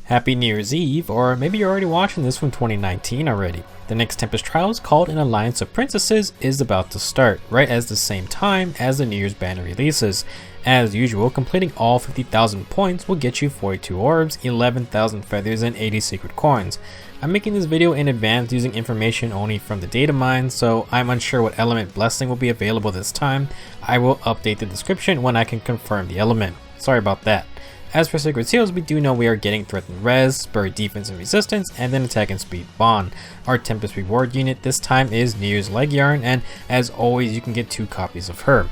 Happy New Year's Eve, or maybe you're already watching this from 2019 already. The next Tempest Trials, called an Alliance of Princesses, is about to start, right as the same time as the New Year's banner releases. As usual, completing all 50,000 points will get you 42 orbs, 11,000 feathers, and 80 secret coins. I'm making this video in advance using information only from the data mine, so I'm unsure what element blessing will be available this time. I will update the description when I can confirm the element. Sorry about that. As for Sacred Seals, we do know we are getting Threatened Res, Spur Defense and Resistance, and then Attack and Speed Bond. Our Tempest reward unit this time is Years Laegjarn, and as always you can get 2 copies of her.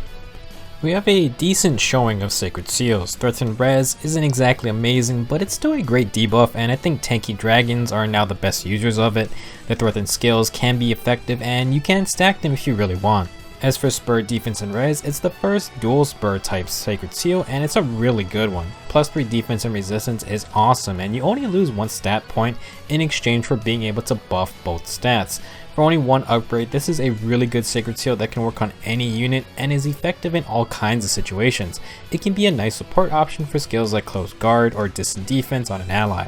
We have a decent showing of Sacred Seals. Threatened Res isn't exactly amazing, but it's still a great debuff, and I think tanky dragons are now the best users of it. The Threatened skills can be effective, and you can stack them if you really want. As for Spur Defense and Res, it's the first dual Spur type Sacred Seal, and it's a really good one. Plus 3 defense and resistance is awesome, and you only lose 1 stat point in exchange for being able to buff both stats. For only 1 upgrade, this is a really good Sacred Seal that can work on any unit and is effective in all kinds of situations. It can be a nice support option for skills like Close Guard or Distant Defense on an ally.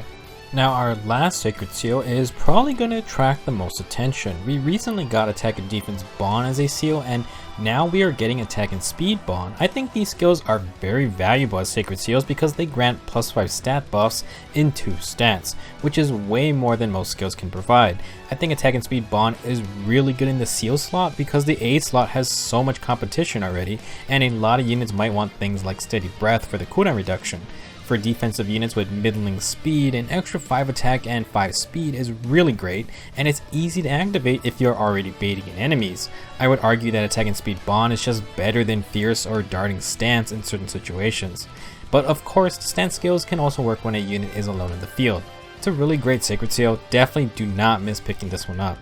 Now our last Sacred Seal is probably going to attract the most attention. We recently got Attack and Defense Bond as a seal, and now we are getting Attack and Speed Bond. I think these skills are very valuable as Sacred Seals because they grant +5 stat buffs in 2 stats, which is way more than most skills can provide. I think Attack and Speed Bond is really good in the seal slot because the A slot has so much competition already, and a lot of units might want things like Steady Breath for the cooldown reduction. For defensive units with middling speed, an extra 5 attack and 5 speed is really great, and it's easy to activate if you're already baiting in enemies. I would argue that Attack and Speed Bond is just better than Fierce or Darting Stance in certain situations. But of course, the stance skills can also work when a unit is alone in the field. It's a really great Sacred Seal, definitely do not miss picking this one up.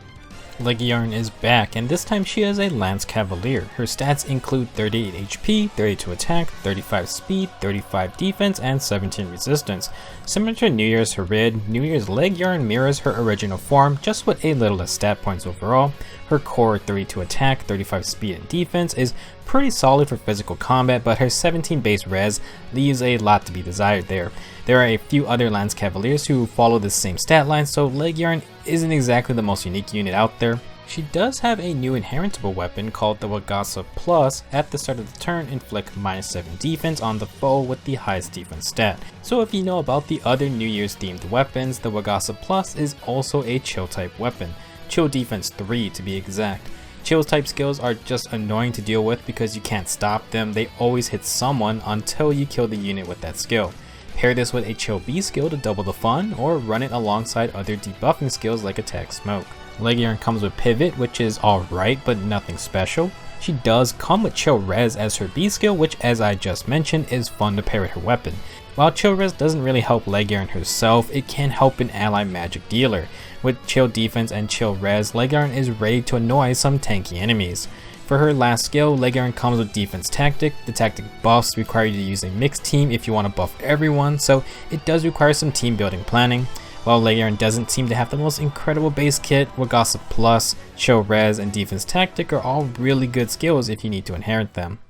Laegjarn is back, and this time she is a Lance Cavalier. Her stats include 38 HP, 32 attack, 35 speed, 35 defense, and 17 resistance. Similar to New Year's Harid, New Year's Laegjarn mirrors her original form, just with a little less stat points overall. Her core 32 attack, 35 speed, and defense is pretty solid for physical combat, but her 17 base res leaves a lot to be desired there. There are a few other Lance Cavaliers who follow this same stat line, so Laegjarn isn't exactly the most unique unit out there. She does have a new inheritable weapon called the Wagasa Plus. At the start of the turn, inflict -7 defense on the foe with the highest defense stat. So if you know about the other New Year's themed weapons, the Wagasa Plus is also a chill type weapon. Chill defense 3 to be exact. Chill type skills are just annoying to deal with because you can't stop them. They always hit someone until you kill the unit with that skill. Pair this with a Chill B skill to double the fun, or run it alongside other debuffing skills like Attack Smoke. Laegjarn comes with Pivot, which is alright but nothing special. She does come with Chill Res as her B skill, which as I just mentioned is fun to pair with her weapon. While Chill Res doesn't really help Laegjarn herself, it can help an ally magic dealer. With Chill Defense and Chill Res, Laegjarn is ready to annoy some tanky enemies. For her last skill, Laegjarn comes with Defense Tactic. The tactic buffs require you to use a mixed team if you want to buff everyone, so it does require some team building planning. While Laegjarn doesn't seem to have the most incredible base kit, Wagasa Plus, Chill Res, and Defense Tactic are all really good skills if you need to inherit them.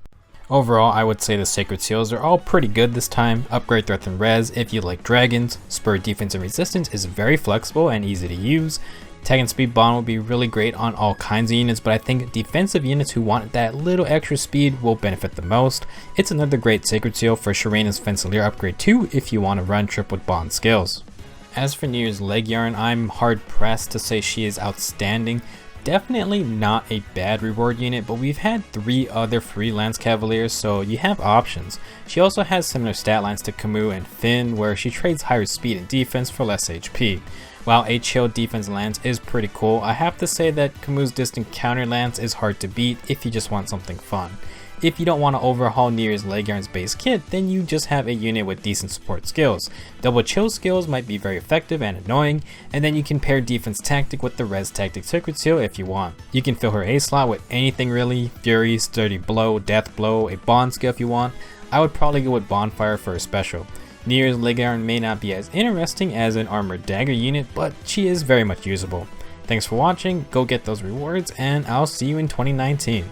Overall, I would say the Sacred Seals are all pretty good this time. Upgrade Threatened Res if you like dragons. Spur Defense and Resistance is very flexible and easy to use. Attack and Speed Bond will be really great on all kinds of units, but I think defensive units who want that little extra speed will benefit the most. It's another great Sacred Seal for Sharena's Fensileer upgrade too if you want to run trip with Bond skills. As for New Year's Laegjarn, I'm hard pressed to say she is outstanding. Definitely not a bad reward unit, but we've had 3 other free Lance Cavaliers, so you have options. She also has similar stat lines to Camus and Finn, where she trades higher speed and defense for less HP. While a chill defense lance is pretty cool, I have to say that Camus' distant counter lance is hard to beat if you just want something fun. If you don't want to overhaul New Year's Laegjarn's base kit, then you just have a unit with decent support skills. Double chill skills might be very effective and annoying, and then you can pair Defense Tactic with the Res Tactic Sacred Seal if you want. You can fill her A slot with anything really: Fury, Sturdy Blow, Death Blow, a Bond skill if you want. I would probably go with Bonfire for a special. New Year's Laegjarn may not be as interesting as an Armored Dagger unit, but she is very much usable. Thanks for watching, go get those rewards, and I'll see you in 2019.